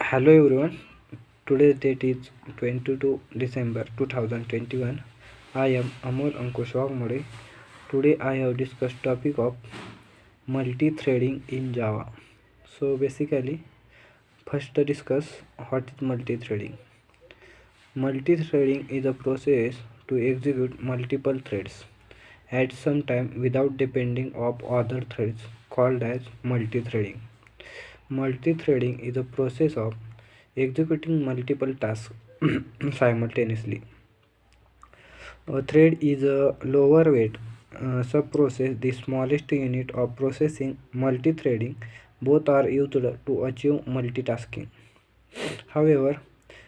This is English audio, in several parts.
Hello everyone. Today's date is 22 December 2021. I am Amol Ankush Wagmade. Today I have discussed topic of multi-threading in Java. So basically, first discuss what is multi-threading. Multi-threading is a process to execute multiple threads at some time without depending on other threads, called as multi-threading. Multi-threading is a process of executing multiple tasks simultaneously. A thread is a lower weight sub-process, the smallest unit of processing. Multi-threading both are used to achieve multitasking. However,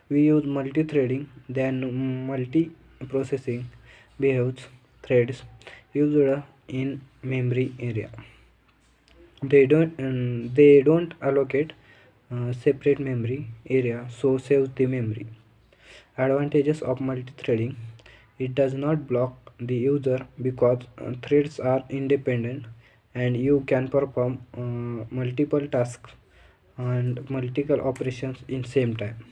we use multi-threading than multi-processing behaves threads used in memory area. They don't allocate separate memory area, so saves the memory. Advantages of multi-threading: it does not block the user because threads are independent and you can perform multiple tasks and multiple operations in same time.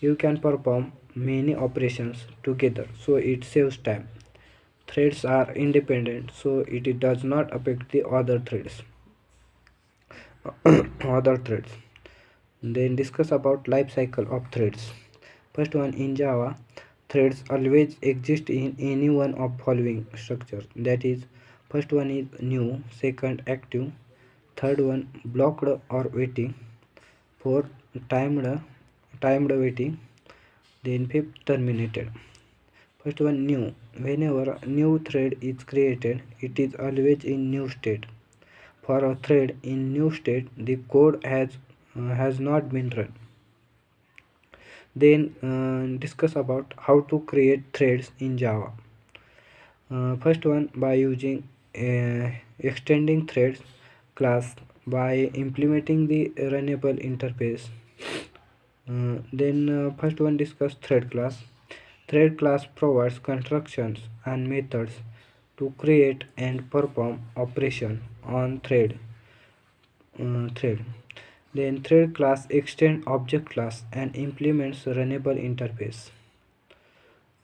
You can perform many operations together, so it saves time. Threads are independent, so it does not affect the other threads. other threads. Then discuss about life cycle of threads. First one, in Java, threads always exist in any one of following structures. That is, first one is new, second active, third one blocked or waiting, fourth timed waiting, then fifth terminated. First one, new. Whenever a new thread is created, it is always in new state. For a thread in new state, the code has not been run. Then discuss about how to create threads in Java. First one, by using extending threads class by implementing the runnable interface. Then first one, discuss thread class. Thread class provides constructions and methods to create and perform operation on thread. Then thread class extend object class and implements runnable interface.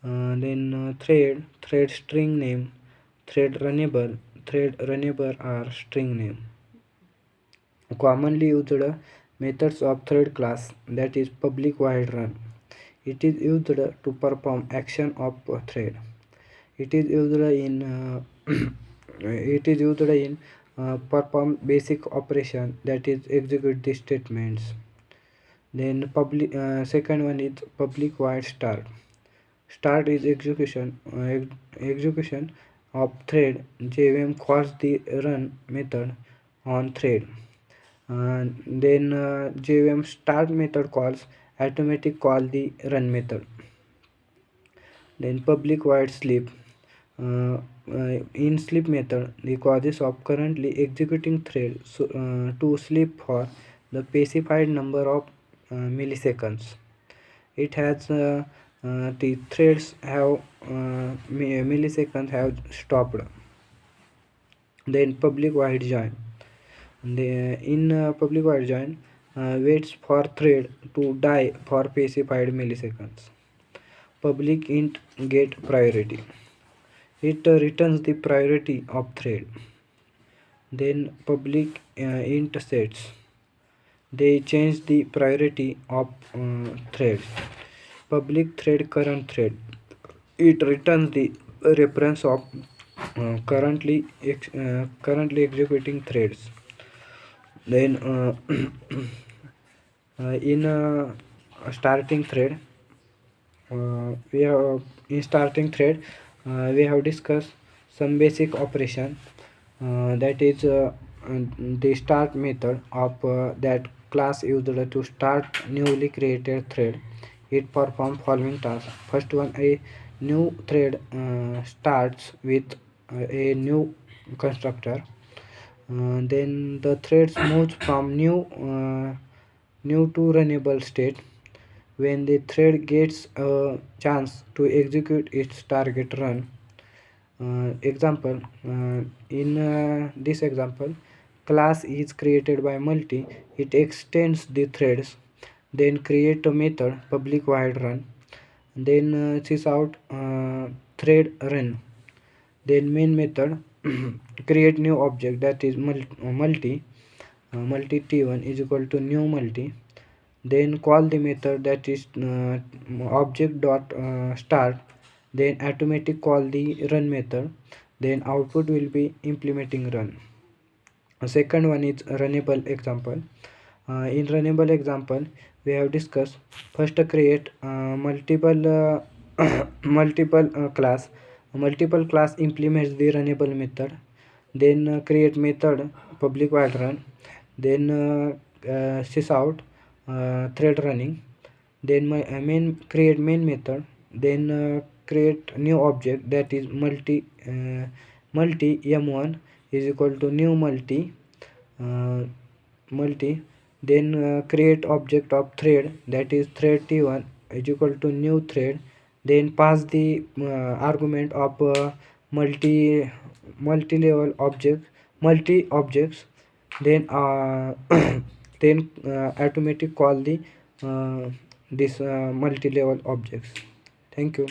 Then thread string name, thread runnable are string name. Commonly used methods of thread class, that is public void run. It is used to perform action of a thread. It is used in it is used in perform basic operation, that is execute the statements. Then second one is public void start. Start is execution of thread. JVM calls the run method on thread. Then JVM start method calls automatic call the run method. Then public void sleep. In sleep method, the causes of currently executing thread to sleep for the specified number of milliseconds. It has the threads have milliseconds have stopped. Then public void join. In public void join, waits for thread to die for specified milliseconds. Public int get priority. It returns the priority of thread. Then public int sets. They change the priority of thread. Public thread current thread. It returns the reference of currently executing threads. Then in starting thread, we have in starting thread we have discussed some basic operation, that is the start method of that class used to start newly created thread. It performs following tasks. First one, a new thread starts with a new constructor. Then the threads moves from new to runnable state. When the thread gets a chance to execute its target run. Example, in this example, class is created by multi. It extends the threads. then create a method public void run, then sys out thread run, then main method create new object that is multi t1 is equal to new multi, then call the method that is object dot start, then automatic call the run method, then output will be implementing run. Second one is runnable example. In runnable example we have discussed first create multiple class implements the runnable method, then create method public void run, then sys out thread running, then my main method, then create new object that is multi m1 is equal to new uh, multi, then create object of thread that is thread t1 is equal to new thread, then pass the argument of multi level object multi objects, then then automatic call the this multi level objects. Thank you.